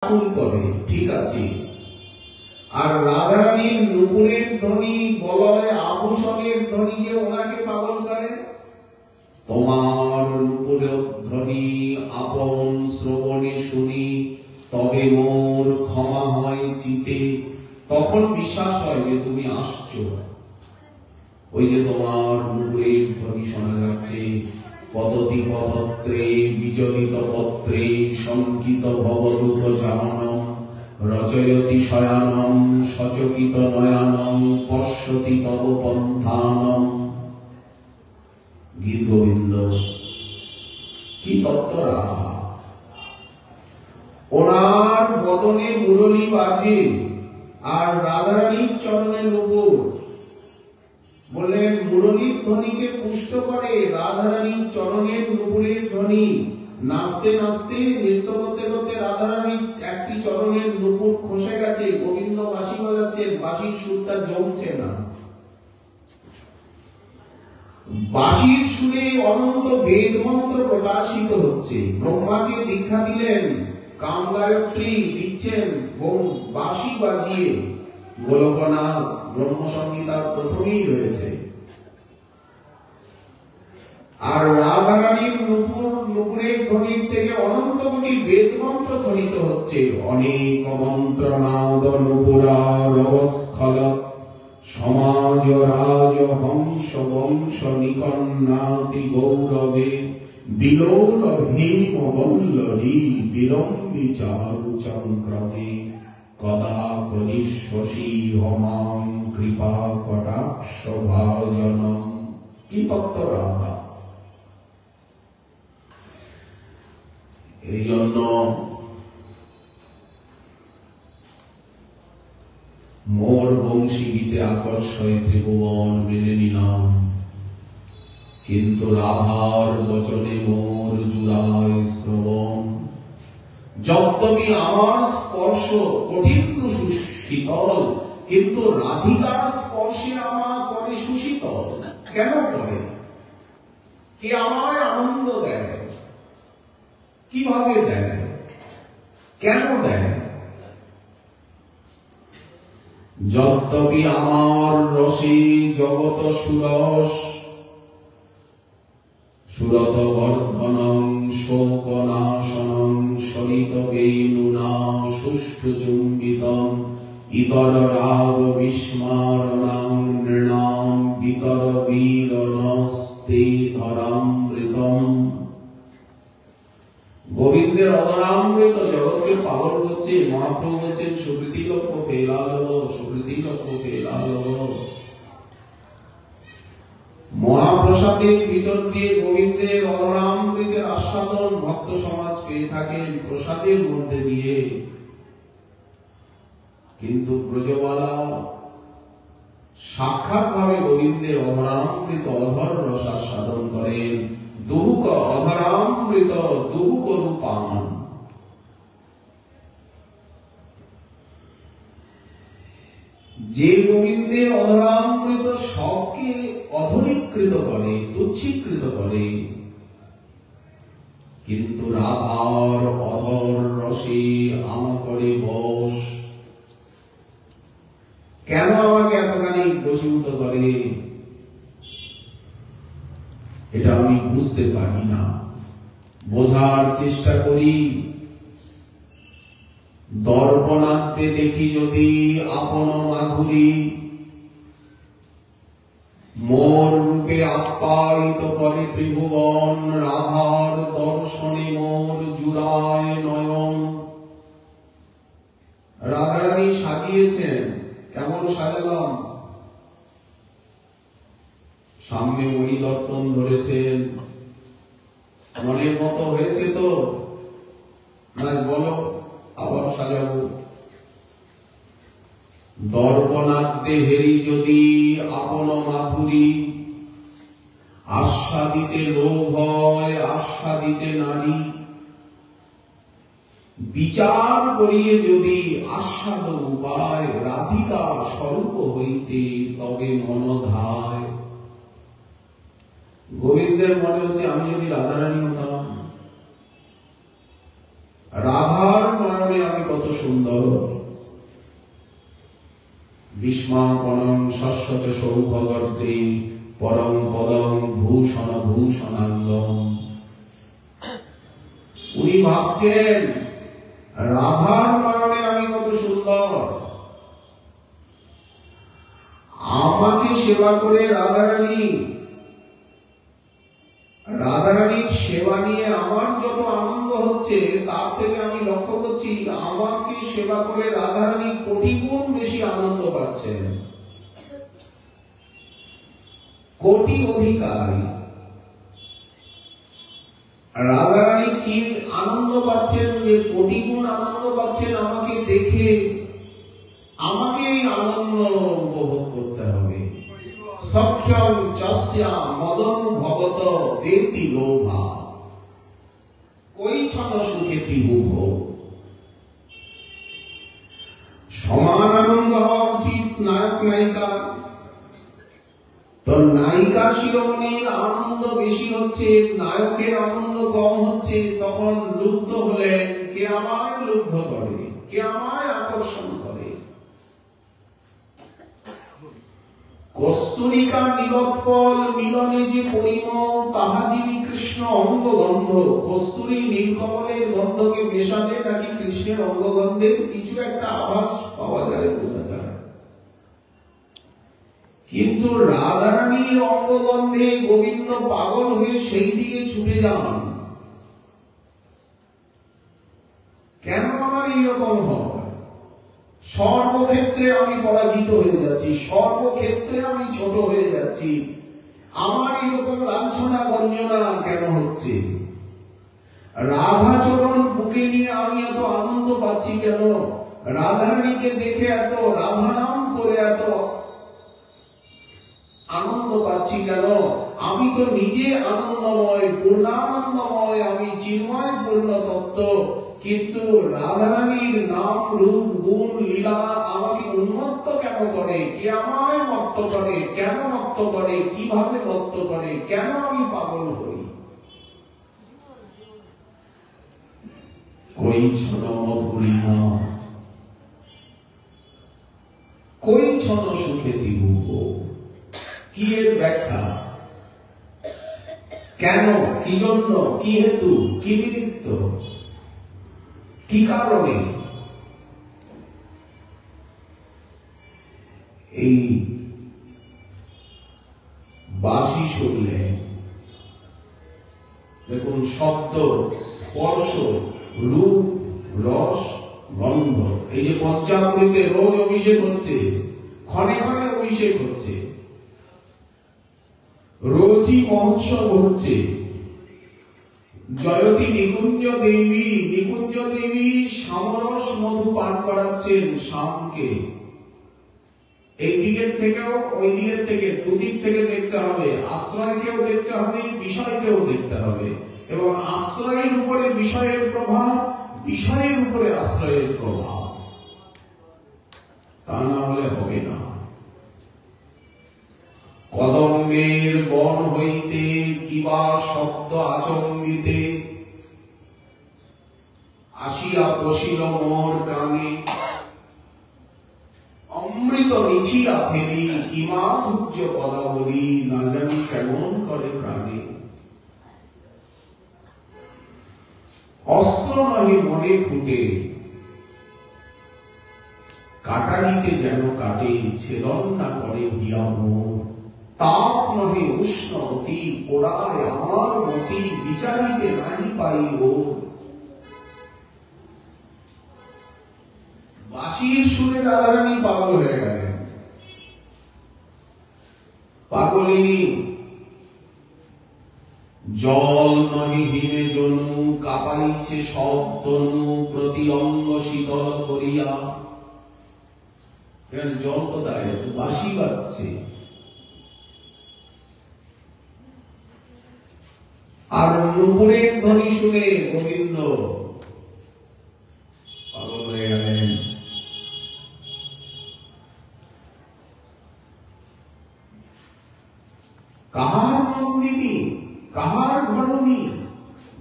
আকুল করে, ঠিক আছে। আর রাধারানীর নুপুরের ধ্বনি, বলয় আভূষণের ধ্বনি যে ওনাকে পাগল করে। তোমার নুপুরের ধ্বনি আপন শ্রবণে শুনি, তবে মোর ক্ষমা হয় চিতে। তখন বিশ্বাস হয় যে তুমি আসছো। ওই যে তোমার নুপুরের ধ্বনি শোনা যাচ্ছে, পদতি পদত্রে বিচলিত পত্রে শঙ্কিত ভবদূত জানম, রচয়তি শয়ানম সচকিত নয়নম পশ্যতি তব পন্থানম। গীত গোবিন্দ কি তত্ত্ব রাধা! ওনার বদনে মুরলী বাজে আর রাধারানীর চরণে নুপুর। বললেন মুরলীর ধ্বনিকে পুষ্ট করে রাধারানীর চরণের নুপুরের ধ্বনি। নাচতে নাচতে নৃত্য করতে করতে রাধারানীর একটি চরণের নুপুর খসে গেছে। গোবিন্দ বাঁশি বাজাচ্ছেন, বাঁশির সুরটা জমছে না। বাঁশির সুরে অনন্ত বেদ মন্ত্র প্রকাশিত হচ্ছে। ব্রহ্মাকে দীক্ষা দিলেন, কাম গায়ত্রী দিচ্ছেন বাঁশি বাজিয়ে। গোলকনাথ ব্রহ্ম সংহিতার প্রথমেই রয়েছে। আর রাধারানীর নুপুরের ধ্বনির থেকে অনন্ত কোটি বেদ মন্ত্র ধ্বনিত হচ্ছে। অনেক মন্ত্র নাদ নুপুরা রবস্খল সমাজ রাজ হংস বংশ নিকন্নাতি গৌরবে বিলোল ভীম বল্লরী বিলম্বি চারু চক্রমে কদা করিষ্যসি হমাং কৃপা কটাক্ষ ভাজনম। কি তত্ত্ব রাধা! এই জন্য মোর বংশী গীতে আকর্ষয় ত্রিভুবন মেনে নিলাম, কিন্তু রাধার বচনে মোর জুড়ায় শ্রবণ। যদ্যপি আমার স্পর্শ কঠিন শীতল, কিন্তু রাধিকার স্পর্শে আমার করে সুশীতল। কেন করে? কে আমায় আনন্দ দেয়? কিভাবে দেয়? কেন দেয়? যদ্যপি আমার রসে জগত সুরস, সুরত বর্ধনং শোকনাশনং সরিত বেণুনা সুষ্ঠু চুম্বিতং ইতর রাগ বিস্মারণং নৃণাম বিতর বীরনস্তে ধরামৃতম। গোবিন্দের অধরামৃত জগৎকে পাগল করছে। মহাপ্রভু বলছেন সুকৃতি লক্ষ্য ফেলালব, সুকৃতি লক্ষ্য ফেলালব। মহাপ্রসাদের ভিতর দিয়ে গোবিন্দের অধরামৃতের আস্বাদন ভক্ত সমাজ পেয়ে থাকেন প্রসাদের মধ্যে দিয়ে। কিন্তু ব্রজবালা সাক্ষাৎ ভাবে গোবিন্দের অধরামৃত অধর রস আস্বাদন করেন। দুহুক অধরামৃত দুহুক রূপান। যে গোবিন্দের অধরামৃত সবকে অধরীকৃত করে, তুচ্ছীকৃত করে, কিন্তু রাধার অধর রসে আমা করে বশ। কেন আমাকে এতখানি বশীভূত করে? এটা আমি বুঝতে পারি না। বোঝার চেষ্টা করি। দর্পণাতে দেখি যদি আপন মাধুরী, মোর রূপে আপ্যায়িত করে ত্রিভুবন। রাধার দর্শনে মোর জুড়ায় নয়ন। রাধারানী সাজিয়েছেন। কেমন সাজালাম? সামনে মণিদর্পণ ধরেছেন। মনের মতো হয়েছে তো? না বলো, আবার সাজাবো। দর্পণাতে হেরি যদি আপন মাধুরী, আস্বাদিতে লোভ হয় আস্বাদিতে নারী। বিচার করিয়ে যদি আস্বাদ উপায়, রাধিকা স্বরূপ হইতে তবে মনধায়। গোবিন্দের মনে হচ্ছে আমি যদি রাধারানী হতাম, রাধার নয়নে আমি কত গ্রীষ্মাপনং শস্যচ সৌভগর্তে পরম পদং ভূষণ ভূষণাঙ্গম। উনি ভাবছেন রাধার কারণে আমি কত সুন্দর, আমাকে সেবা করে রাধারানীর সেবা নিয়ে আমার যত আনন্দ হচ্ছে, তার থেকে আমি লক্ষ্য করছি আমাকে সেবা করে রাধারানী কোটি গুণ বেশি আনন্দ পাচ্ছেন, কোটি অধিকার। রাধারানী কি আনন্দ পাচ্ছেন, যে কোটি গুণ আনন্দ পাচ্ছেন আমাকে দেখে। আমাকে এই আনন্দ উপভোগ করতে হবে। সখ্যম যস্যা মদনুভবত বেতি লোভা কৈছন সুখে ত্রিভুভ। সমান আনন্দ হওয়া উচিত নায়ক নায়িকা। তো নায়িকা শিরোমণির আনন্দ বেশি হচ্ছে, নায়কের আনন্দ কম হচ্ছে, তখন লুব্ধ হলেন। কে আমায় লুব্ধ করে, কে আমায় আকর্ষণ করে? কস্তুরিকা নীলোৎপল মিলনে যে পরিমল, তাহা যিনি কৃষ্ণ অঙ্গগন্ধ। কস্তুরী নীলকমলের গন্ধকে মেশালে নাকি কৃষ্ণের অঙ্গগন্ধের কিছু একটা আভাস পাওয়া যায়, বোঝা যায়। কিন্তু রাধারানীর অঙ্গগন্ধে গোবিন্দ পাগল হয়ে সেই দিকে ছুটে যান। কেন আমার এইরকম হয়? সর্বক্ষেত্রে আমি পরাজিত হয়ে যাচ্ছি, সর্বক্ষেত্রে আমি ছোট হয়ে যাচ্ছি। আমার এরকম লাঞ্ছনা গঞ্জনা কেন হচ্ছে? রাধাচরণ বুকে নিয়ে আমি এত আনন্দ পাচ্ছি কেন? রাধারানীকে দেখে এত, রাধা নাম করে এত আনন্দ পাচ্ছি কেন? আমি তো নিজে আনন্দময়, পূর্ণানন্দময়, আমি চিন্ময় পূর্ণ তত্ত্ব। কিন্তু রাধারানীর নাম রূপ গুণ লীলা আমাকে উন্মত্ত কেন করে? কে আমায় মত্ত করে? কেন মত্ত করে? কিভাবে মত্ত করে? কেন আমি পাগল হই? কৈছন মধুরিমা কৈছন সুখে ত্রিভুব। কি এর ব্যাখ্যা? কেন, কি জন্য, কি হেতু, কি নিমিত্ত, কি কারণে? এই বাঁশি শুনলে দেখুন, শব্দ, স্পর্শ, রূপ, রস, গন্ধ, এই যে পঞ্চামৃতে রোজ অভিষেক হচ্ছে, ক্ষণে ক্ষণে অভিষেক হচ্ছে, রোজই মহোৎসব হচ্ছে। জয়তী নিকুঞ্জ দেবী সামরস মধু পান করাচ্ছেন শ্যামকে। এই দিকের থেকেও ওই দিকের থেকে, দুদিক থেকে দেখতে হবে। আশ্রয়কেও দেখতে হবে, বিষয়কেও দেখতে হবে। এবং আশ্রয়ের উপরে বিষয়ের প্রভাব, বিষয়ের উপরে আশ্রয়ের প্রভাব, তা না হলে হবে না। কদম্বের বন হইতে কিবা শব্দ আচম্বিতে আসিয়া পশিল মোর কানে। অমৃত নিছিয়া ফেলি কিমা পূজ্য পদাবলী, না জানি কেমন করে প্রাণে। অস্ত্র নহে মনে ফুটে, কাটারিতে যেন কাটে, ছেদন না করে হিয়া মোর। তাপ নহে উষ্ণ অতি, পোড়ায় আমার মতি, বিচারিতে নাহি পাই ওর। বাঁশির সুরে রাধারানী পাগল হয়ে গেলেন। পাগলিনী জল নহে হিমে জনু, কাঁপাইছে সব তনু, প্রতি অঙ্গ শীতল করিয়া। জল কোথায়? বাঁশি বাজছে। আর নুপুরের ধ্বনি শুনে গোবিন্দ পাগল হয়ে গেলেন। কাহার নন্দিনী, কাহার ঘরণী,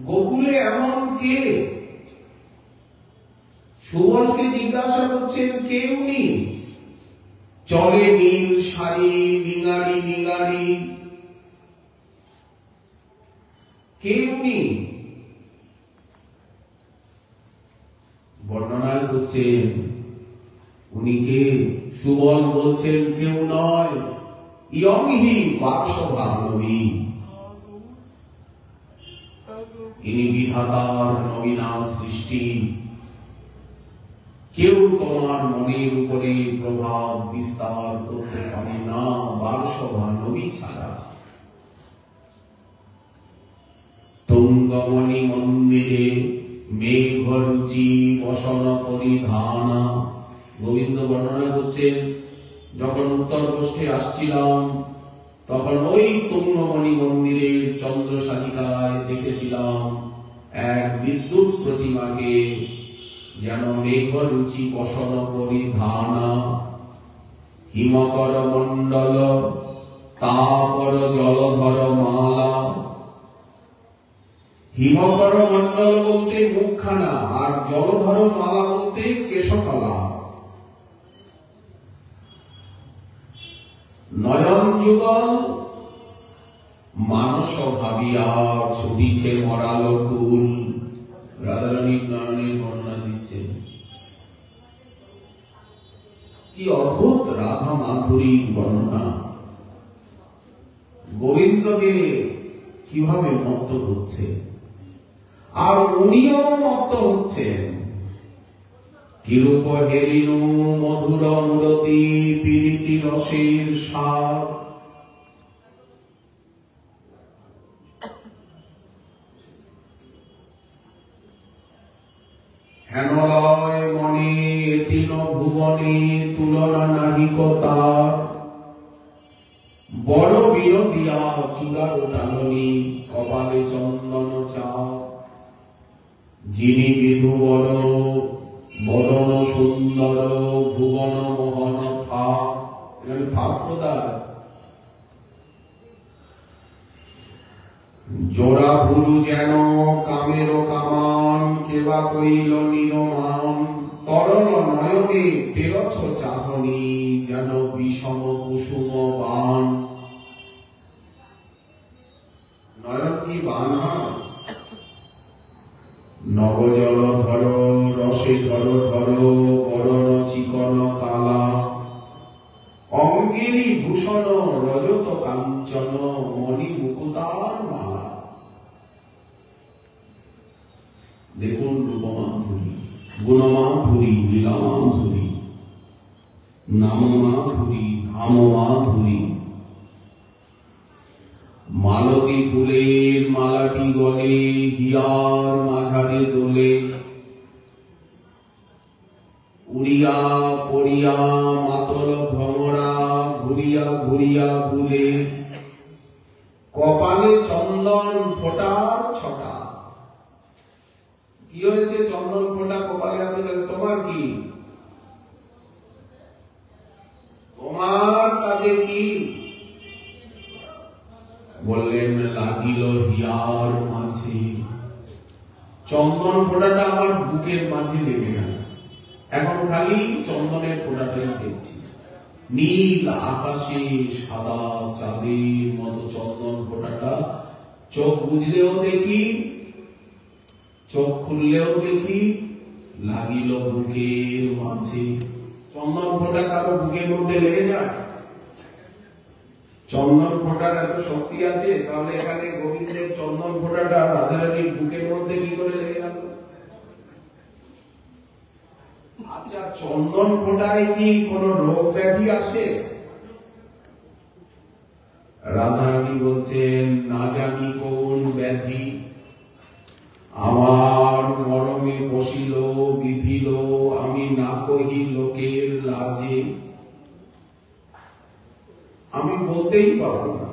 গোকুলে এমন কে? সুবলকে জিজ্ঞাসা করছেন, কে উনি? চলে নীল শাড়ি নিগারি নিগারি। কে উনি? বর্ণনায় করছেন উনি কে? সুবল বলছেন কেউ নয়, ইয়ংহি বাক্সভানবী। ইনি বিধাতার নবীনা সৃষ্টি। কেউ তোমার মনের উপরে প্রভাব বিস্তার করতে পারে না বাক্সভানবী ছাড়া। তুঙ্গমণি মন্দিরে মেঘরুচি বসন পরিধানা। গোবিন্দ বর্ণনা করছেন যখন উত্তর গোষ্ঠে আসছিলাম তখন ওই তুঙ্গমণি মন্দিরের চন্দ্রশালিকায় দেখেছিলাম এক বিদ্যুৎ প্রতিমাকে, যেন মেঘরুচি বসন পরিধানা। হিমকর মণ্ডল তাপর জলধর মালা। হিমকর মণ্ডল বলতে মুখখানা, আর জলধর মালা বলতে কেশতলা। নয়ন যুগল মানস ভাবিয়া ছুটিছে মরাল কুল। রাধারানীর নয়নের বর্ণনা দিচ্ছে। কি অদ্ভুত রাধা মাধুরীর বর্ণনা! গোবিন্দকে কিভাবে মত্ত হচ্ছে, আর উনিও মত্ত হচ্ছেন। কিরূপ হেরিনু মধুর মূরতি পীড়িতি রসের সার। হেনলয় মনে তিন ভুবনে তুলনা নাহিক তার। বড় বিনোদিয়া চূড়ার টাননি কপালে চন্দন চাপ। যিনি বিধুবর বদন সুন্দর ভুবন মোহন থাক। এখানে থাক কোথায়? জোড়া ভুরু যেন কামের কামান, কেবা কইল নিরমান। তরল নয়নে তেরছ চাহনি, যেন বিষম কুসুম বান। নয়ন কি বান হয়? নবজল ধর রসে ধর ধর বরণ চিকন কালা। অঙ্গেরি ভূষণ রজত কাঞ্চন মণি মুকুতার মালা। দেখুন রূপমাধুরী, গুণমাধুরী, লীলামাধুরী, নামমাধুরী, ধামমাধুরী। মালতী ফুলের মালাটি গলে হিয়ার মাঝারে দোলে। উড়িয়া পড়িয়া মাতল ভ্রমরা ঘুরিয়া ঘুরিয়া বুলে। কপালে চন্দন ফোটার ছটা। কি হয়েছে? চন্দন ফোটা কপালে আছে, তোমার কি? তোমার তাতে কি? বললেন লাগিল হিয়ার মাঝে। চন্দন ফোঁটাটা আমার বুকের মাঝে লেগে গেল। এখন খালি চন্দনের ফোঁটাটাই দেখছি। নীল আকাশে সাদা চাঁদের মতো চন্দন ফোঁটাটা চোখ বুঝলেও দেখি, চোখ খুললেও দেখি, লাগিল বুকের মাঝে। চন্দন ফোঁটা কারো বুকের মধ্যে লেগে যায়? চন্দন ফোঁটার এত শক্তি আছে, তাহলে এখানে গোবিন্দের চন্দন ফোঁটাটা রাধারানীর বুকের মধ্যে কি করে লেগে গেল? আচ্ছা, চন্দন ফোঁটায় কি কোন রোগ ব্যাধি আসে? রাধারানী বলছেন না জানি কোন ব্যাধি আমার মরমে বসিল বিধিল, আমি না কহি লোকের লাজে। আমি বলতেই পারবো না।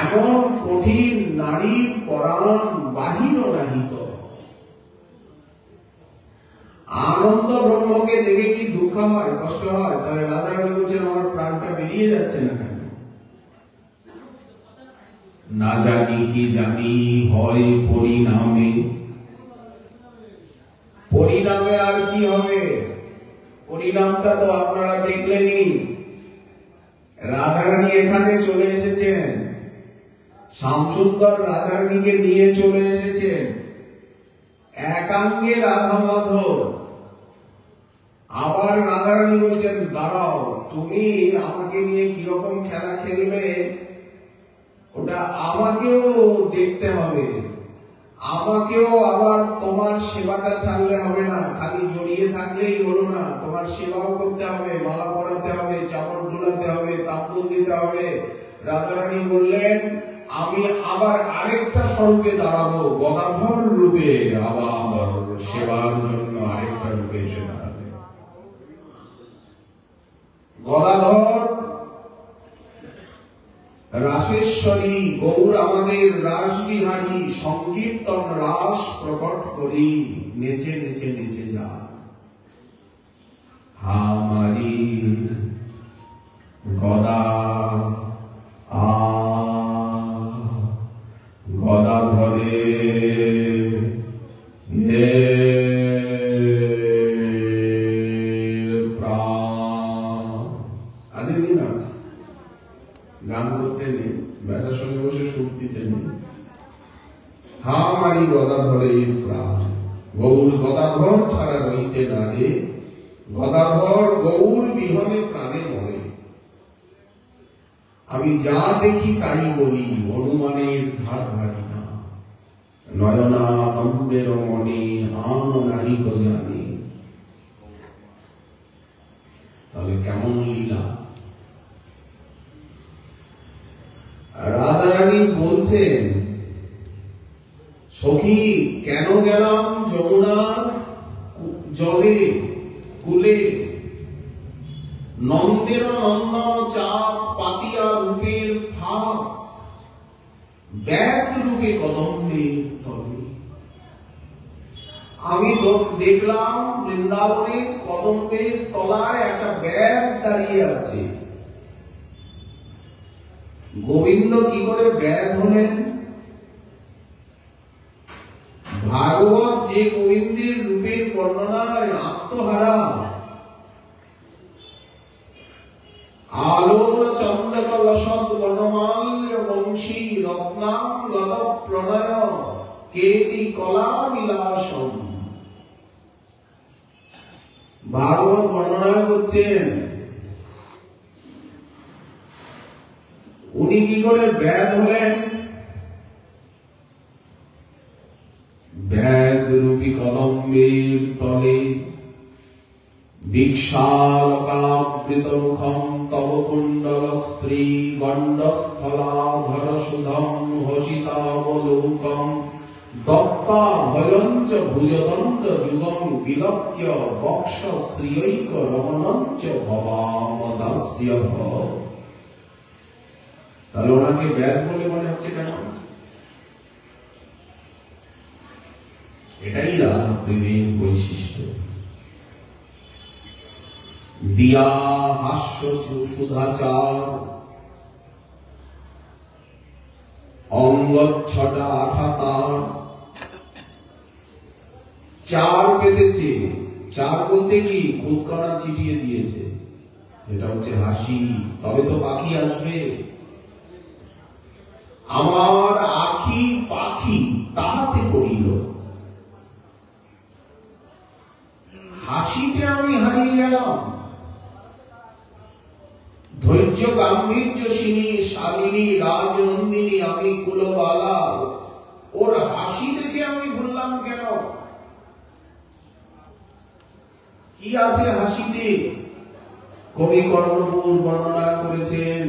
এমন কঠিন নারীর পরাণ বাহির নাহিক। আনন্দ ব্রহ্মকে দেখে কি দুঃখ হয়, কষ্ট হয়? তাহলে রাধারানী বলছেন আমার প্রাণটা বেরিয়ে যাচ্ছে না কেন? না জানি কি জানি হয় পরিণামে। পরিণামে আর কি হবে? পরিণামটা তো আপনারা দেখলেনই। রাধারানী এখানে চলে এসেছেন, শামসুন্দর রাধারানীকে নিয়ে চলে এসেছেন, একাঙ্গে রাধা মাধব। আবার রাধারানী বলছেন, দাঁড়াও, তুমি আমাকে নিয়ে কিরকম খেলা খেলবে ওটা আমাকেও দেখতে হবে, আমাকেও আবার তোমার সেবাটা ছাড়লে হবে না, খালি জড়িয়ে থাকলেই হলো না, তোমার সেবাও করতে হবে, মালা পরাতে হবে, চাপড় ঢোলাতে হবে, তাম্বুল দিতে হবে। রাধারানী বললেন, আমি আবার আরেকটা স্বরূপে দাঁড়াবো, গদাধর রূপে, আবার সেবার জন্য আরেকটা রূপে এসে দাঁড়াবে। গদাধর রাসেশ্বরী গৌর আমাদের রাসবিহারী, সংকীর্তন রাস প্রকট করি, নেচে নেচে নেচে যা। হামারি গদা গদা ধরে গান করতে নেই, ব্যাটার সঙ্গে বসে সুর দিতে নেই। হামারি গদাধরে প্রাণ, গৌর গদাধর ছাড়া রইতে না রে, গদাধর গৌর বিহনে প্রাণে মরে। আমি যা দেখি তাই বলি, অনুমানের ধার ধারি না, নয়না নন্দের মনে আন নারী জানে। তাহলে কেমন লীলা! রাধারানী বলছেন, সখী কেন গেলাম যমুনার জলে কুলে, নন্দের নন্দন চাঁদ পাতিয়া রূপের ভাব, ব্যাগ রূপে কদম্বের তলে। আমি দেখলাম বৃন্দাবনে কদম্বের তলায় একটা ব্যাগ দাঁড়িয়ে আছে। গোবিন্দ কি করে ব্যাগ হলেন? ভাগবত যে গোবিন্দের রূপের বর্ণনায় আত্মহারা, আলোর চন্দক লসদ বনমাল্য বংশী রত্নাঙ্গল প্রণয় কেতি কলা বিলাসম। ভাগবত বর্ণনা করছেন উনি কি করে ব্যাগ হলেন? ব্যাগ রূপী কদম্বের তলে বিক্ষালকাবৃত মুখম তব কুণ্ডল শ্রী গণ্ডস্থলাধর সুধম হসিতাবলোকম দত্তা ভয়ঞ্চ ভুজদণ্ড যুগম বিলক্ষ্য বক্ষ শ্রীয়ৈক রমণঞ্চ ভবামদাস্য ভব। তাহলে ওনাকে ব্যাগ বলে মনে হচ্ছে কেন? এটাই রাধা প্রেমের বৈশিষ্ট্য। দিয়া হাস্য সুধাচার অঙ্গচ্ছটা আঠাতা, চার পেতেছে। চার বলতে কি? কুৎকড়া চিটিয়ে দিয়েছে, এটা হচ্ছে হাসি। তবে তো পাখি আসবে। আমার আখি পাখি তাহাতে পড়িল, হাসিতে আমি হারিয়ে গেলাম। ধৈর্য গাম্ভীর্যসিনী শালিনী রাজনন্দিনী আমি কুলবালা, ওর হাসি দেখে আমি ভুললাম কেন? কি আছে হাসিতে? কবি কর্ণপুর বর্ণনা করেছেন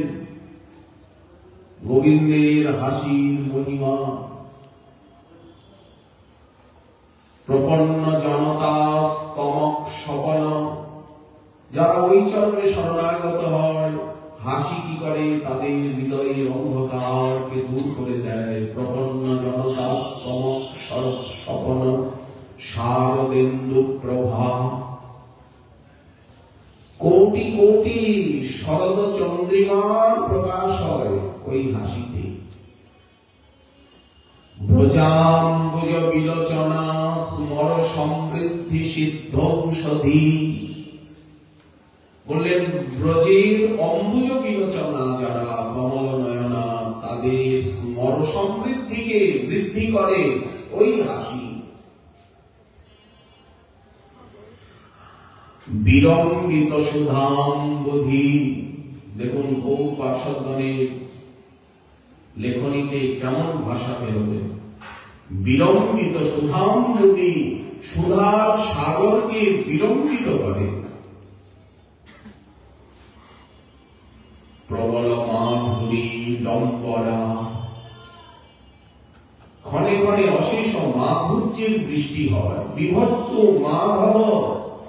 গোবিন্দের হাসির মহিমা। প্রপন্ন জনতা স্তমক স্বপন, যারা ওই চরণে শরণাগত হয়, হাসি কি করে? তাদের হৃদয়ের অন্ধকারকে দূর করে দেয়। প্রপন্ন জনতা স্তমক স্বপন শারদেন্দু প্রভা, কোটি কোটি শরদ চন্দ্রিমার প্রকাশ হয় ওই হাসিতে। ব্রজাম্বুজ বিলোচনা স্মর সমৃদ্ধি সিদ্ধ ঔষধি, বললেন ব্রজের অম্বুজ বিলোচনা যারা কমল নয়না তাদের স্মর সমৃদ্ধিকে বৃদ্ধি করে ওই হাসি। বিলম্বিত সুধাম বুধি, দেখুন বহু পার্শ্বগণের লেখনীতে কেমন ভাষা বেরোবে। বিলম্বিত সুধাম বুধি, সুধার সাগরকে বিলম্বিত করে। প্রবল মাধুরী ডম্বরা, ক্ষণে ক্ষণে অশেষ মাধুর্যের বৃষ্টি হয়। বিভক্ত মাধব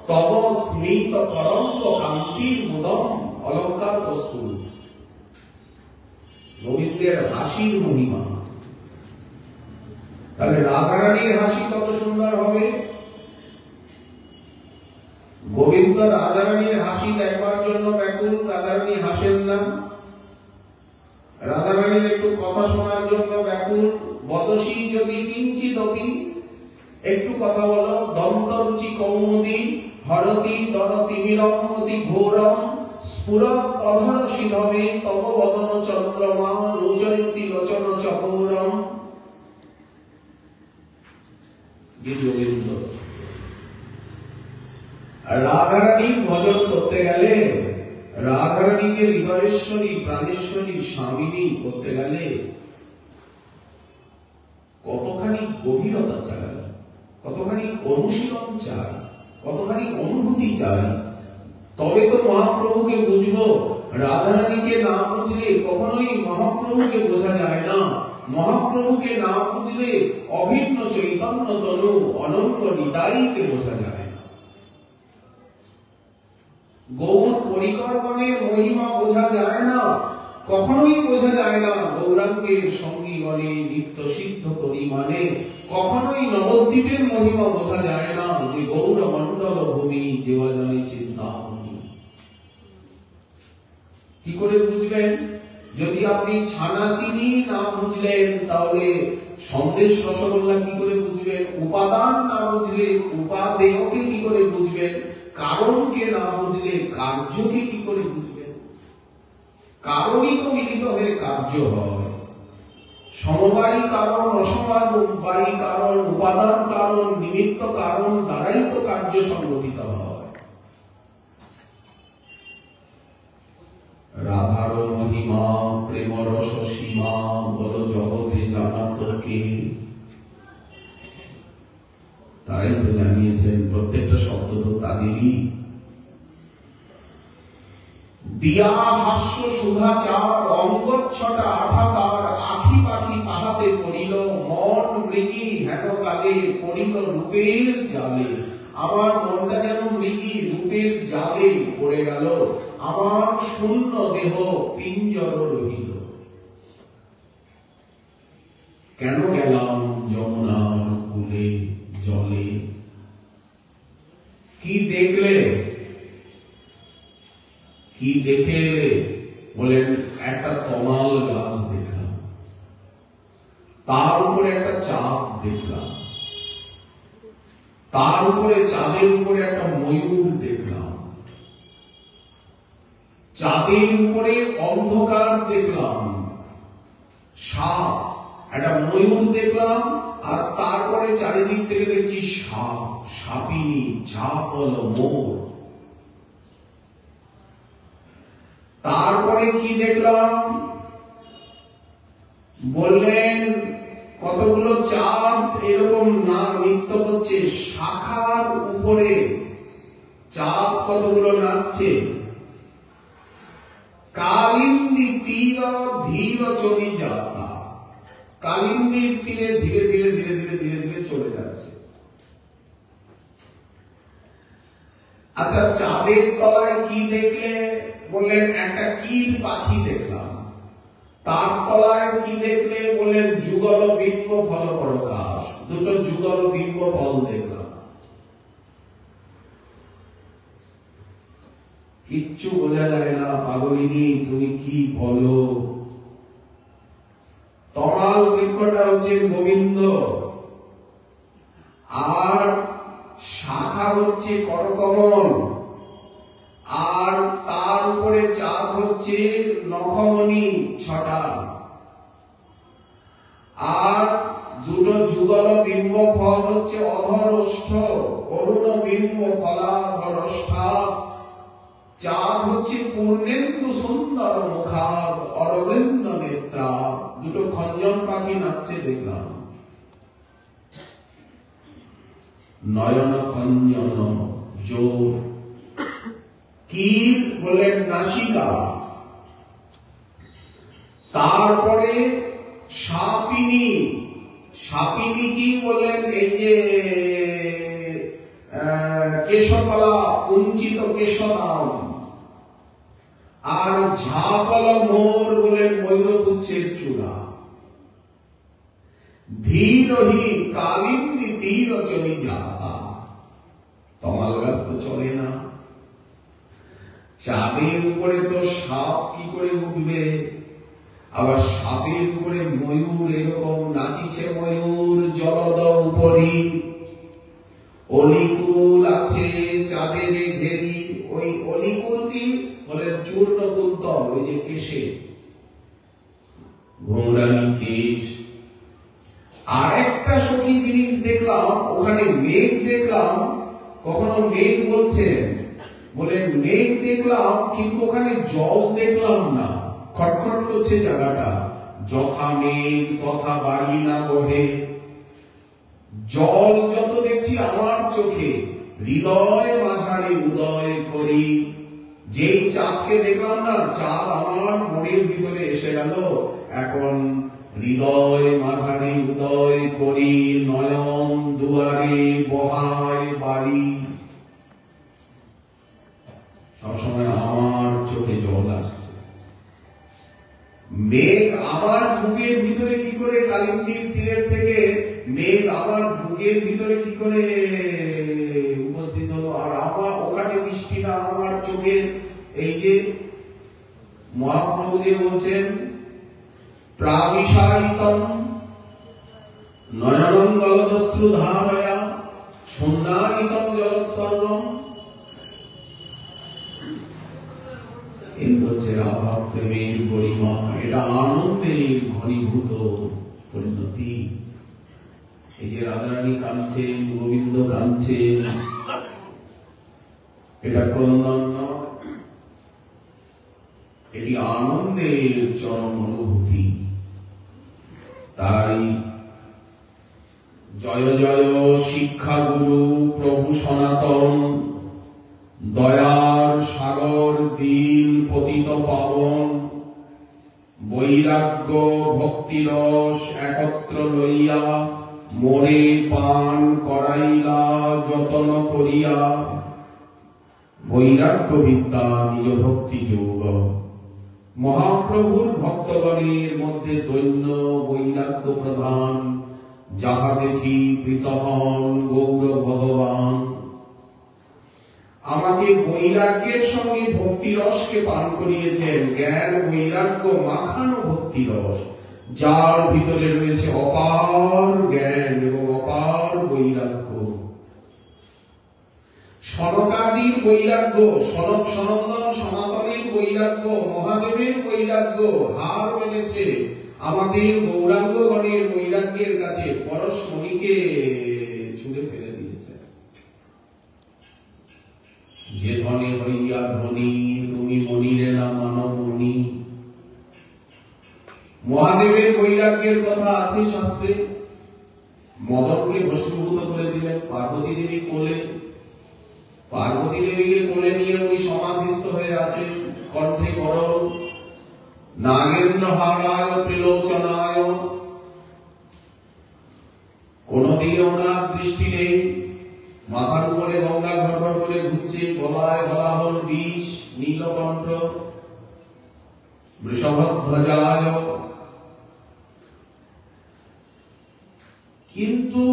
তব স্মিত তরঙ্গ কান্তির মুদম, অলঙ্কার বস্তু গোবিন্দের হাসির মহিমা। তাহলে রাধারানীর হাসি কত সুন্দর হবে। গোবিন্দ রাধারানীর হাসি দেখবার জন্য ব্যাকুল, রাধারানী হাসেন না। রাধারানীর একটু কথা শোনার জন্য ব্যাকুল। বদসী যদি কিঞ্চিদপি, একটু কথা বলো। দন্ত রুচি কৌমুদী হরতি দরতি বিরম্মতি ঘোরম, স্ফুরৎ অধর শিলভে তব বদন চন্দ্রমা, রোজয়তি লোচন চকোরম। গোবিন্দ রাধারানীর ভজন করতে গেলে, রাধারানীকে হৃদয়েশ্বরী প্রাণেশ্বরী স্বামিনী করতে গেলে কতখানি গভীরতা চাই, কতখানি অনুশীলন চাই, কতখানি অনুভূতি চাই। তবে তো মহাপ্রভুকে বুঝবো। রাধারানীকে না বুঝলে কখনোই মহাপ্রভুকে বোঝা যায় না। মহাপ্রভুকে না বুঝলে অভিন্ন চৈতন্য তনু অনন্ত নিতাইকে বোঝা যায় না। গৌর পরিকরগণের মহিমা বোঝা যায় না, কখনোই বোঝা যায় না। গৌরাঙ্গের সঙ্গীগণে নিত্য সিদ্ধ করি মানে কখনোই নবদ্বীপের মহিমা বোঝা যায় না। যে গৌর মন্ডল ভূমি যেবা জানে চিন্তামণি, কি করে বুঝবেন? যদি আপনি ছানা চিনি না বুঝলেন তাহলে সন্দেশ রসগোল্লা কি করে বুঝবেন? উপাদান না বুঝলে উপাদেয়কে কি করে বুঝবেন? কারণকে না বুঝলে কার্যকে কি করে বুঝবেন? কারণই তো মিলিত হয়ে কার্য হয়। সমবায়ী কারণ, অসমবায়ী কারণ, উপাদান কারণ, নিমিত্ত কারণ দ্বারাই তো কার্য সংগঠিত হয়। রাধার মহিমা প্রেম রস সীমা, বল জগতে জানা তোকে। তারাই তো জানিয়েছেন, প্রত্যেকটা শব্দ তো তাদেরই। দিয়া হাস্য সুধাচার অঙ্গচ্ছটা আঠাকার, আখি পাখি তাহাতে পড়িল, মন মৃগী হেন কালে পড়িল রূপের জালে। আমার মনটা যেন মৃগী রূপের জালে পড়ে গেল, আমার শূন্য দেহ পিঞ্জর রহিল। কেন গেলাম যমুনার কূলে জলে? কি দেখলে, কি দেখে এলে? বলেন একটা তমাল গাছ দেখলাম, তার উপরে একটা চাঁদ দেখলাম, তার উপরে চাঁদের উপরে একটা ময়ূর দেখলাম, চাঁদের উপরে অন্ধকার দেখলাম, সাপ, একটা ময়ূর দেখলাম, আর তারপরে চারিদিক থেকে দেখছি সাপ, সাপিনী, ঝাপল, মোর। তারপরে কি দেখলাম? বললেন কতগুলো চাঁদ এরকম না নৃত্য করছে, শাখার উপরে চাঁদ কতগুলো নাচছে। কালিন্দী তীর ধীর চলি যাতা, কালিন্দীর তীরে ধীরে ধীরে ধীরে ধীরে ধীরে ধীরে চলে যাচ্ছে। আচ্ছা, চাঁদের তলায় কি দেখলে? বললেন একটা কীট পাখি দেখলাম। তার তলায় কি দেখলে? বললেন যুগল বিম্ব ফল প্রকাশ, দুটো যুগল বিম্ব ফল দেখলাম। কিচ্ছু বোঝা যায় না। পাগলিনী তুমি কি বলো? তমাল বৃক্ষটা হচ্ছে গোবিন্দ, আর শাখা হচ্ছে করকমল, আর তার উপরে চাঁদ হচ্ছে নখমণি 6টা, আর দুটো যুগল বিম্ব ফল হচ্ছে অধরষ্ঠ অরুণ বিম্ব ফলাধরষ্ঠা। চাঁদ হচ্ছে পূর্ণেন্দু সুন্দর মুখাদ অরবিন্দ নেত্রা। দুটো খঞ্জন পাখি নাচছে দেখলাম। নয়ন খঞ্জন জোর। কীর বললেন নাসিকা। তারপরে সাপিনী। সাপিনী কি বললেন? এই যে কেশকলা, কুঞ্চিত কেশনাম। আর ঝাপল মোর বললেন ময়ূরপুচ্ছের চূড়া। ধীরহি কালিন্দী তীর চলি যাতা। তমাল গাছ তো চলে না। চাঁদের উপরে তো সাপ কি করে উঠবে? আবার সাপের উপরে ময়ূর এরকম নাচিছে। ময়ূর জলদ উপরি। অলিকুল আছে চাঁদের ঘেরি। ওই অলিকুলটি বলে চূর্ণ কুন্তল, ওই যে কেশে ঘুমরানি কেশ। আর একটা সখী জিনিস দেখলাম, ওখানে মেঘ দেখলাম। কখনো মেঘ বলছেন, বলে মেঘ দেখলাম কিন্তু ওখানে জল দেখলাম না। খটখট করছে জায়গাটা। যথা মেঘ তথা বাড়ি না বহে। জল যত দেখছি আমার চোখে, হৃদয় মাঝারে উদয় করি। যেই চাঁদকে দেখলাম না, চাঁদ আমার মনের ভিতরে এসে গেল। এখন হৃদয় মাঝারে উদয় করি, নয়ন দুয়ারে বহায় বাড়ি। সবসময় আমার চোখে জল আসছে। মেঘ আমার বুকের ভিতরে কি করে, কালিন্দীর তীরের থেকে মেঘ আমার বুকের ভিতরে কি করে উপস্থিত হলো? আর আমার ওখানে বৃষ্টিটা আমার চোখের। এই যে মহাপ্রভু যে বলছেন প্রাবিশায়িতম নয়নং গলদশ্রু ধারয়া সন্ন্যায়িতম জগৎসর্বম। এই হচ্ছে রাধা প্রেমের গরিমা। এটা আনন্দের ঘনীভূত পরিণতি। এই যে রাধারানী কাঁদছেন, গোবিন্দ কাঁদছেন, এটা ক্রন্দন নয়, এটি আনন্দের চরম অনুভূতি। তাই জয় জয় শিক্ষা গুরু প্রভু সনাতন, দয়ার সাগর দীন পতিত পাবন, বৈরাগ্য ভক্তিরস একত্র লইয়া মোরে পান করাইলা যতন করিয়া। বৈরাগ্য বিদ্যা নিজ ভক্তি যোগ। মহাপ্রভুর ভক্তগণের মধ্যে দৈন্য বৈরাগ্য প্রধান। যাহা দেখি প্রীতহন গৌর ভগবান। আমাকে বৈরাগ্যের সঙ্গে ভক্তিরসকে পান করিয়েছেন। জ্ঞান বৈরাগ্য মাখানো ভক্তিরস, যার ভিতরে রয়েছে অপার জ্ঞান এবং অপার বৈরাগ্য। সনকাদির বৈরাগ্য, সনক সনন্দন সনাতনের বৈরাগ্য, মহাদেবের বৈরাগ্য হার মেনেছে আমাদের গৌরাঙ্গগণের বৈরাগ্যের কাছে। পরশমণিকে ছুঁড়ে ফেলে দিয়েছে। যে ধনে হইয়া ধনী, তুমি মনিরে না মানব মণি। মহাদেবের বৈরাগ্যের কথা আছে শাস্ত্রে। মদনকে ভস্মীভূত করে দিলেন পার্বতী দেবী কোলে। পার্বতী দেবীকে কোলে নিয়ে উনি সমাধিস্থ হয়ে আছেন। কণ্ঠে করল নাগেন্দ্র হারায় ত্রিলোচনায়। কোন দিকে ওনার দৃষ্টি নেই। মাথার উপরে গঙ্গা ঘর ঘর করে ঘুরছে। গলায় হল বিষ, নীলকণ্ঠ বৃষভধ্বজায়। কিন্তু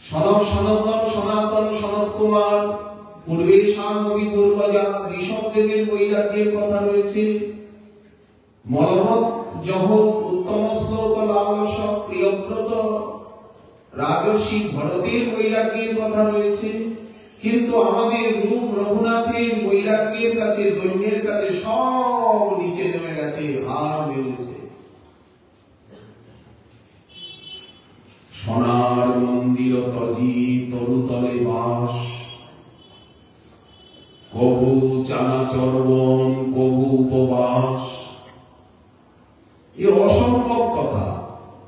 সনক সনন্দন সনাতন সনত কুমার পূর্বে সামী পূর্বজা ঋষভ দেবের বৈরাগ্যের কথা রয়েছে। মলমত জহ উত্তম শ্লোক লালস প্রিয়ব্রত রাজর্ষি ভরতের বৈরাগ্যের কথা রয়েছে। কিন্তু আমাদের রূপ রঘুনাথের বৈরাগ্যের কাছে, দৈন্যের কাছে সব নিচে নেমে গেছে, হার মেনেছে। সোনার মন্দির তজি তরুতলে বাস, কবু চানা চর্বণ কবু উপবাস। এ অসম্ভব কথা।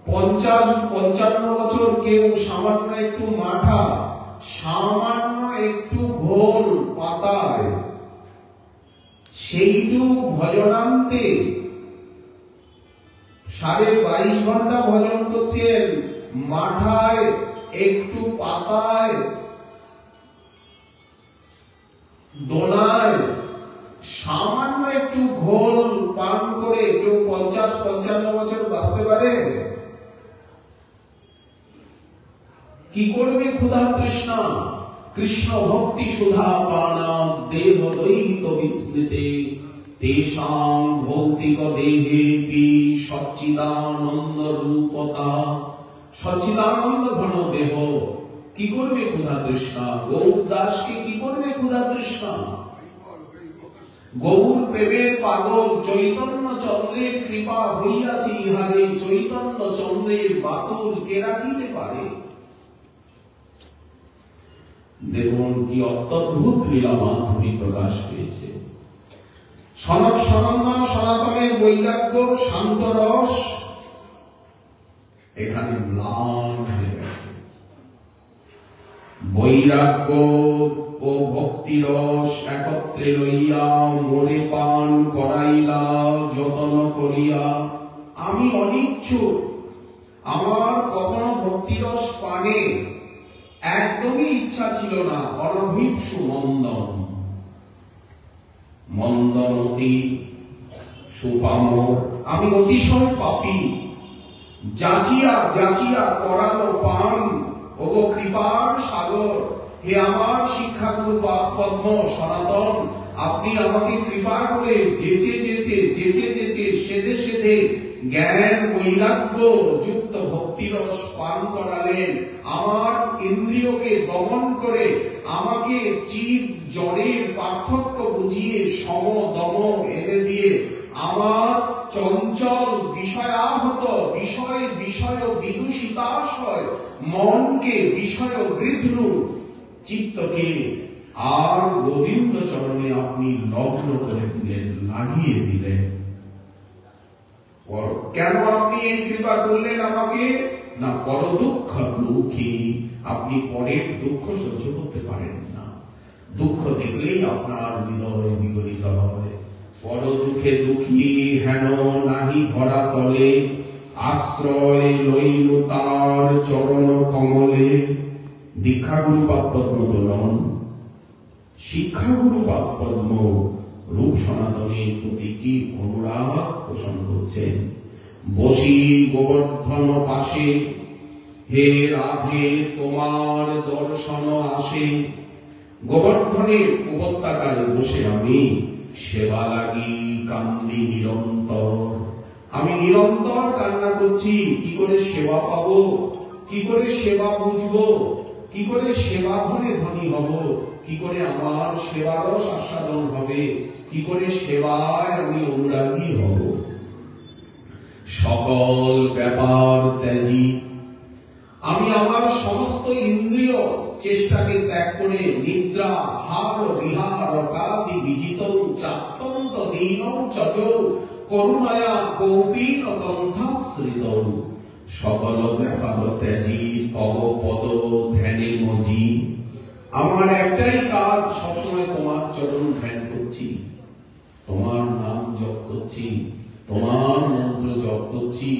50-55 বছর কেউ সামান্য একটু মাথা, সামান্য একটু ঘোল পাতায়, সেইটুক ভজনান্তে 22.5 ঘন্টা ভজন করছেন, মাথায় একটু পাতায় দোনায় সামান্য একটু ঘোল পান করে কেউ 50-55 বছর বাঁচতে পারে? কি করবে ক্ষুধা তৃষ্ণা? কৃষ্ণ ভক্তি সুধা পানা দেহ দৈহিক বিস্মৃতে তেষাং ভৌতিক দেহেপি সচ্চিদানন্দ রূপতা। সচ্চিদানন্দ ঘন দেহ কি করবে ক্ষুধা তৃষ্ণা? গৌর দাসকে কি করবে ক্ষুধা তৃষ্ণা? গৌর প্রেমের পাগল চৈতন্য চন্দ্রের কৃপা হইয়াছে ইহারে, চৈতন্য চন্দ্রের বাতুল কে রাখিতে পারে? দেখুন কি অত্যদ্ভুত লীলা মাধুরী প্রকাশ পেয়েছে। সনদ সনন্দন সনাতনের বৈরাগ্য শান্ত রস এখানে ম্লান হয়ে গেছে। বৈরাগ্য ও ভক্তি রস একত্রে লইয়া মোরে পান করাইলা যতন করিয়া। আমি অনিচ্ছুক, আমার কখনো ভক্তি রস পানে একদমই ইচ্ছা ছিল না। অনভিপ্সু মন্দন, মন্দমতি সুপামর, আমি অতিশয় পাপী। যাচিয়া যাচিয়া করালো পান, ওগো কৃপার সাগর, হে আমার শিক্ষাগুরু পদ্ম সনাতন, আপনি আমাকে কৃপা করে যেচে যেচে যেচে যেচে সেদে সেদে জ্ঞান বৈরাগ্য যুক্ত ভক্তিরস পান করালেন। আমার ইন্দ্রিয়কে দমন করে আমাকে চিৎ জড়ের পার্থক্য বুঝিয়ে সম দম এনে দিয়ে আমার চঞ্চল বিষয়াহত বিষয় বিষয় বিদূষিতাশয় মনকে বিষয় গৃধ্রু চিত্তকে আর গোবিন্দ চরণে আপনি লগ্ন করে দিলেন, লাগিয়ে দিলেন। কেন আপনি এই কৃপা করলেন আমাকে? না, পর দুঃখ দুঃখী, আপনি পরের দুঃখ সহ্য করতে পারেন না। দুঃখ দেখলেই আপনার হৃদয় বিগলিত হয়। পর দুঃখে দুঃখী হেন নাহি ধরা তলে, আশ্রয় লইল তার চরণ কমলে। দীক্ষাগুরু পাদপদ্ম তো নন, শিক্ষাগুরু পাদপদ্ম রূপ সনাতনের প্রতি কি অনুরাগ পোষণ করছেন। বসি গোবর্ধন পাশে, হে রাধে তোমার দর্শন আসে। গোবর্ধনের উপত্যকায় বসে আমি সেবা লাগি কান্দি নিরন্তর। আমি নিরন্তর কান্না করছি, কি করে সেবা পাবো, কি করে সেবা বুঝবো, কি করে সেবা ধনে ধনী হব, কি করে আমার সেবারস আস্বাদন হবে, কি করে সেবায় আমি অনুরাগী হব। সকল ব্যাপার ত্যাজি আমি আমার সমস্ত ইন্দ্রিয় চেষ্টাকে ত্যাগ করে নিদ্রা হার বিহার কাদি বিজিত চাত্তন্ত দীন চজ করুণায়া কৌপীন কণ্ঠাশ্রিত। সকল ব্যাপার ত্যাজি তব পদ ধ্যানে মজি। আমার একটাই কাজ, সবসময় তোমার চরণ ধ্যান করছি, তোমার নাম জপ করছি, তোমার মন্ত্র জপ করছি,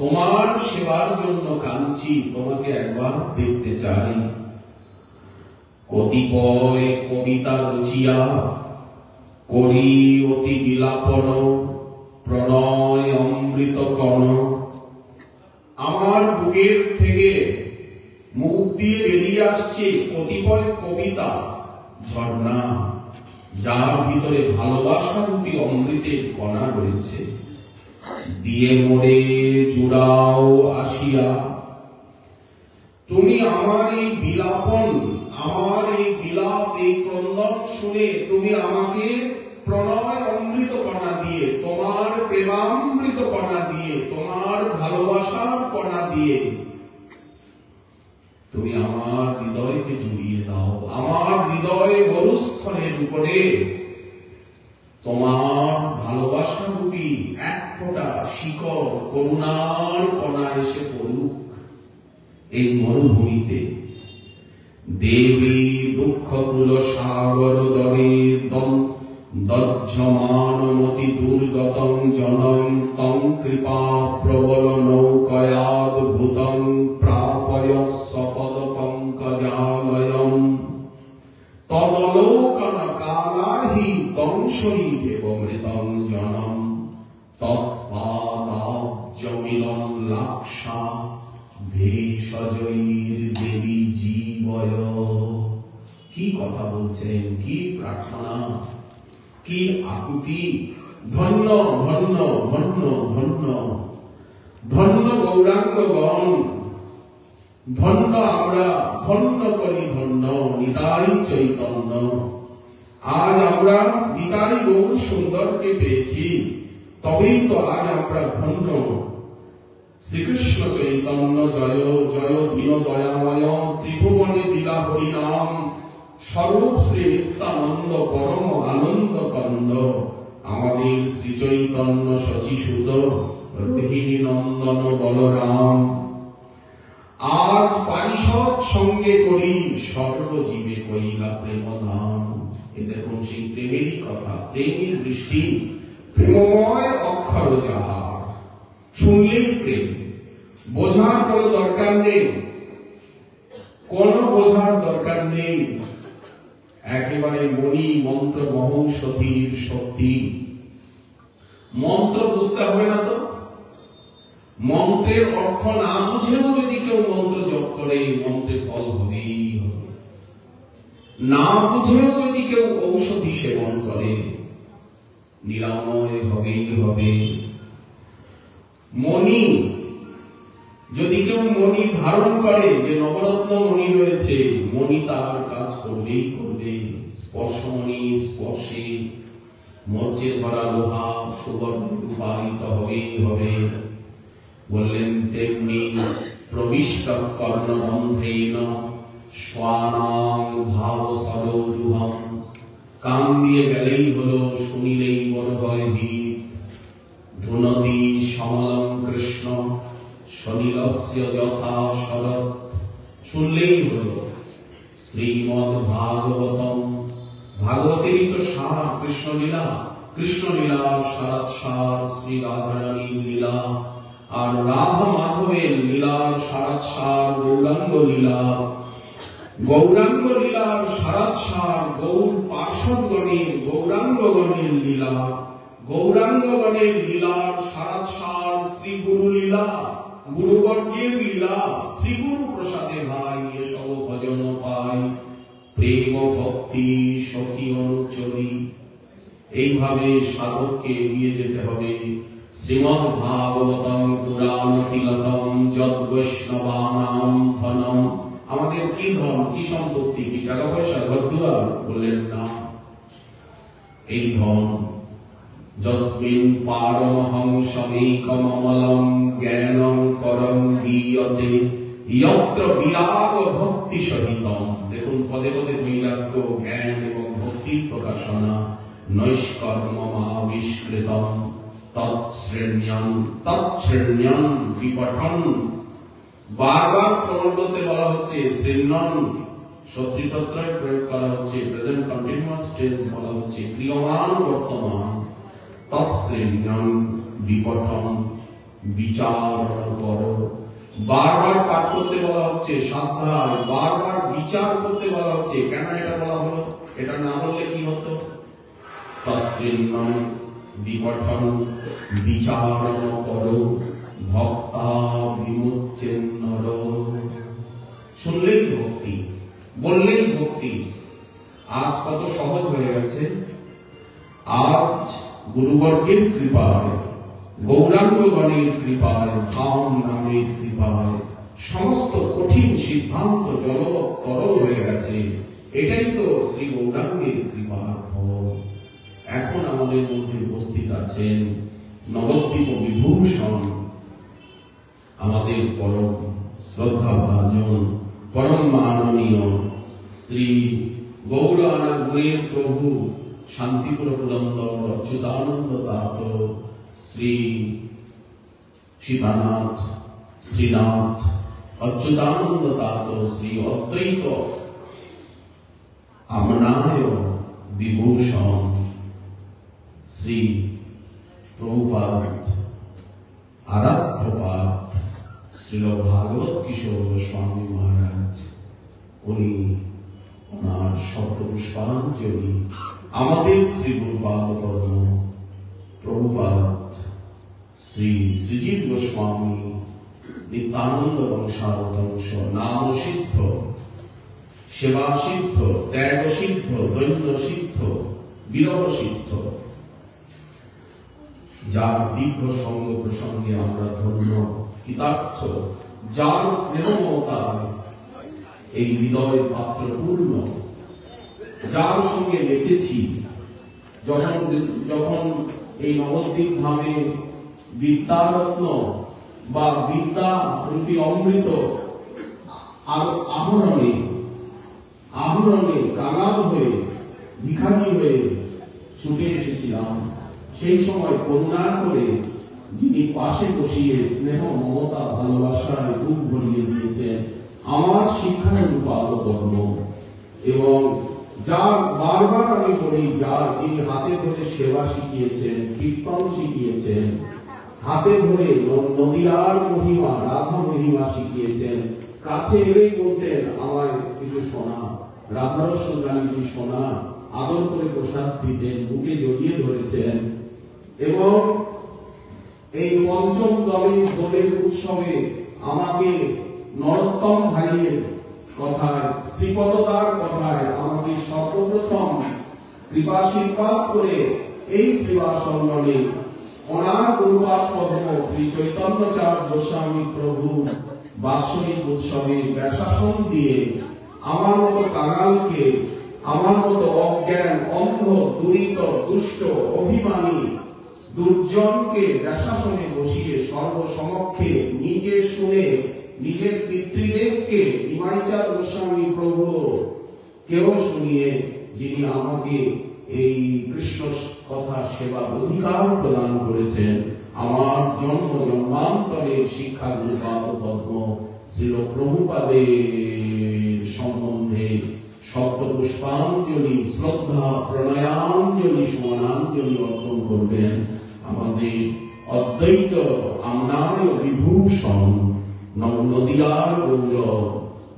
তোমার সেবার জন্য কাঁদছি, তোমাকে একবার দেখতে চাই। কতিপয় কবিতা রচিয়া করি অতি বিলাপন, প্রণয় অমৃত কণ। আমার বুকের থেকে মুখ দিয়ে বেরিয়ে আসছে কতিপয় কবিতা ঝর্ণা, যার ভিতরে ভালোবাসা রূপী অমৃতের কণা রয়েছে। দিয়ে মোড়ে জুড়াও আসিয়া, তুমি আমার এই বিলাপন, আমার এই বিলাপ, এই ক্রন্দন শুনে তুমি আমাকে প্রণয় অমৃত কণা দিয়ে, তোমার প্রেমামৃত কণা দিয়ে, তোমার ভালোবাসার কণা দিয়ে তুমি আমার হৃদয়কে জুড়িয়ে দাও। আমার হৃদয় মরুস্থলের উপরে তোমার ভালোবাসা রূপী এক ফোঁটা শিকড় করুণার কণা এসে পড়ুক এই মরুভূমিতে। দেবী দুঃখকুল সাগর দরে দজ্জমানমতি দুর্গতং জনং তং কৃপা প্রবল নৌকয়াদ্ভুতং প্রাপয়স্য পদ পঙ্কজালয়ং তদলোকন কালাহি দংশই দেবমৃতং জনম তৎপাদাব্জমিলন লাক্ষা ভেষজৈর দেবী জীবয়। কি কথা বলছেন, কি প্রার্থনা, কি আকুতি! ধন্য ধন্য ধন্য ধন্য ধন্য গৌরাঙ্গগণ, ধন্য আমরা, ধন্য করি ধন্য নিতাই চৈতন্য। আজ আমরা নিতাই গৌর সুন্দরকে পেয়েছি, তবেই তো আজ আমরা ধন্য। শ্রীকৃষ্ণ চৈতন্য জয় জয় দীন দয়াময় ত্রিভুবনে দিলা হরিনাম স্বরূপ শ্রী নিত্যানন্দ পরম আনন্দ কন্দ আমাদের শ্রী চৈতন্য শচীসুত রোহিণী নন্দন বলরাম। আজ পারিষদ সঙ্গে করি সর্বজীবে কইলা প্রেমধাম। এ দেখুন সেই প্রেমেরই কথা, প্রেমের বৃষ্টি, প্রেমময় অক্ষর যাহা, শুনলেই প্রেম। বোঝার কোনো দরকার নেই, কোন বোঝার দরকার নেই, একেবারে মনি মন্ত্র মহৌষধীর শক্তি। মন্ত্র বুঝতে হবে না তো, মন্ত্রের অর্থ না বুঝেও যদি কেউ মন্ত্র জপ করে মন্ত্রে ফল হবেই হবে। না বুঝেও যদি কেউ ঔষধি সেবন করে নিরাময় হবেই হবে। মণি যদি কেউ মণি ধারণ করে, যে নবরত্ন মণি রয়েছে, মণি তার কাজ করবেই করবে। স্পর্শমণি স্পর্শে মরচে ধরা লোহা সুবর্ণ রূপায়িত হবেই হবে। বললেন তেমনি প্রবিষ্ট কর্ণরন্ধ্রেণ শ্বানাং ভাব সরোরুহম। কান দিয়ে গেলেই হলো, শুনিলেই মনে হয় হিত। ধুনদি সমলং কৃষ্ণ সলিলস্য যথা শরৎ। শুনলেই হলো। শ্রীমদ্ ভাগবতম, ভাগবতেরই তো সার কৃষ্ণলীলা। কৃষ্ণলীলার সারাৎ সার শ্রী রাধারানীর লীলা, আর রাধা মাধবের লীলার সারাৎ সার গৌরাঙ্গ লীলা। গৌরাঙ্গ লীলার সারাৎ সার গৌর পার্শ্বদগণের, গৌরাঙ্গগণের লীলা। গৌরাঙ্গগণের লীলার সারাৎ সার শ্রী গুরু লীলা, গুরুবর্গের লীলা। শ্রী গুরু প্রসাদে ভাই এসব ভজন পাই, প্রেম ভক্তি সখী অনুচরী। এইভাবে সাধককে এগিয়ে যেতে হবে। শ্রীমদ্ ভাগবতম পুরাণ তিলকম যদ বৈষ্ণবানাম ধনম। আমাদের কি ধন, কি সম্পত্তি, কি টাকা পয়সা, ঘর দুয়ার? বললেন না। এই ধন যস্মিন পারমহংসমেকমমলম জ্ঞানং পরম গীয়তে যত্র বিরাগ ভক্তি সহিতম। দেখুন পদে পদে বৈরাগ্য, জ্ঞান এবং ভক্তির প্রকাশনা। নৈষ্কর্মমাবিষ্কৃতম তৎশ্রেণ্যং বিপঠন। বারবার শ্রবণ করতে বলা হচ্ছে। শ্রেণ্যং শত্রুপত্রয় প্রয়োগ করা হচ্ছে, প্রেজেন্ট কন্টিনিউয়াস টেন্স বলা হচ্ছে, ক্রিয়মান বর্তমান। তৎশ্রেণ্যং বিপঠন, বিচার করো। বারবার পাঠ করতে বলা হচ্ছে সাবধান, বারবার বিচার করতে বলা হচ্ছে। কেন এটা বলা হলো? এটা না বললে কি হতো? তৎশ্রেণ্যং বিপঠন বিচারণ করো ভক্তা বিমুচ্যেন্নর। শুনলেই ভক্তি, বললেই ভক্তি। আজ কত সহজ হয়ে গেছে। আজ গুরুবর্গের কৃপায়, গৌরাঙ্গগণের কৃপায়, ধাম নামের কৃপায় সমস্ত কঠিন সিদ্ধান্ত জলবৎ তরল হয়ে গেছে। এটাই তো শ্রী গৌরাঙ্গের কৃপার ফল। এখন আমাদের মধ্যে উপস্থিত আছেন নবদ্বীপ বিভূষণ, আমাদের পরম শ্রদ্ধা ভাজন, পরম মাননীয় শ্রী গৌরানা গুণের প্রভু শান্তিপুর পুরন্দর অচ্যুতানন্দ তাত শ্রী সীতানাথ শ্রীনাথ অচ্যুতানন্দ তাত শ্রী অদ্বৈত আমনায় বিভূষণ শ্রী প্রভুপাদ আরাধ্যপাদ শ্রীল ভাগবত কিশোর গোস্বামী মহারাজ, উনি ওনার শব্দ পুষ্পাঞ্জলি আমাদের শ্রী গুরুপাদ পদ্ম প্রভুপাদ শ্রী শ্রীজীব গোস্বামী নিত্যানন্দ বংশাবতংশ নাম সিদ্ধ, সেবা সিদ্ধ, ত্যাগ সিদ্ধ, দৈন্য সিদ্ধ, বিরহ সিদ্ধ, যার দীর্ঘ সঙ্গ প্রসঙ্গে আমরা ধন্য কৃতার্থ, যার স্নেহ মমতায় এই হৃদয়ের পাত্র পূর্ণ, যার সঙ্গে বেঁচেছি। যখন এই নবদ্বীপ ধামে বিদ্যারত্ন বা বিদ্যা রূপী অমৃত আহরণে কাঙাল হয়ে ভিখারি হয়ে ছুটে এসেছিলাম, সেই সময় করুণা করে যিনি পাশে বসিয়ে স্নেহ মমতা ভালোবাসায় বুক ভরিয়ে দিয়েছেন আমার শিক্ষার রূপাল কর্ম, এবং যার বারবার আমি বলি, যিনি হাতে ধরে সেবা শিখিয়েছেন, কীর্তন শিখিয়েছেন, হাতে ধরে নদীয়ার মহিমা, রাধা মহিমা শিখিয়েছেন, কাছে এলেই বলতেন আমায় কিছু শোনা, রাধারস গানটি শোনা, আদর করে প্রসাদ দিতেন, বুকে জড়িয়ে ধরেছেন। এবং এই পঞ্চম দলের উৎসবে আমাকে নরোত্তম ভাইয়ের কথায়, শ্রীপদদার কথায় আমাকে সর্বপ্রথম কৃপাশীর্বাদ করে এই সেবা সম্মানে ওনার গুরুপাদ পদ্ম শ্রী চৈতন্যচাঁদ গোস্বামী প্রভু বাৎসরিক উৎসবে ব্যাসাসন দিয়ে আমার মতো কাঙালকে, আমার মতো অজ্ঞান, অন্ধ, দুরিত, দুষ্ট, অভিমানী দুর্জনকে ব্যাসাসনে বসিয়ে সর্বসমক্ষে নিজে শুনে নিজের পিতৃদেবকে নিমাইচাঁদ গোস্বামী প্রভু কেউ শুনিয়ে, যিনি আমাকে এই কৃষ্ণ কথা সেবার অধিকার প্রদান করেছেন, আমার জন্ম জন্মান্তরের শিক্ষা গুরুপাদ পদ্ম শ্রীল প্রভুপাদের সম্বন্ধে শব্দ পুষ্পাঞ্জলি, শ্রদ্ধা প্রণয়াঞ্জলি, সুমনাঞ্জলি অর্পণ করবেন আমাদের অদ্বৈত আমনায় বিভূষণ নদিয়ার গৌরব,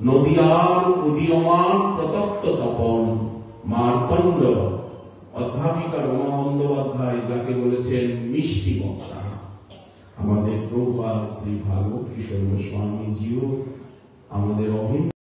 নদিয়ার উদীয়মান প্রতপ্ত তপন মার্তণ্ড অধ্যাপিকা রমা বন্দ্যোপাধ্যায়, যাকে বলেছেন মিষ্টি বক্তা, আমাদের প্রভুপাদ শ্রী ভাগবত কিশোর গোস্বামীজিও আমাদের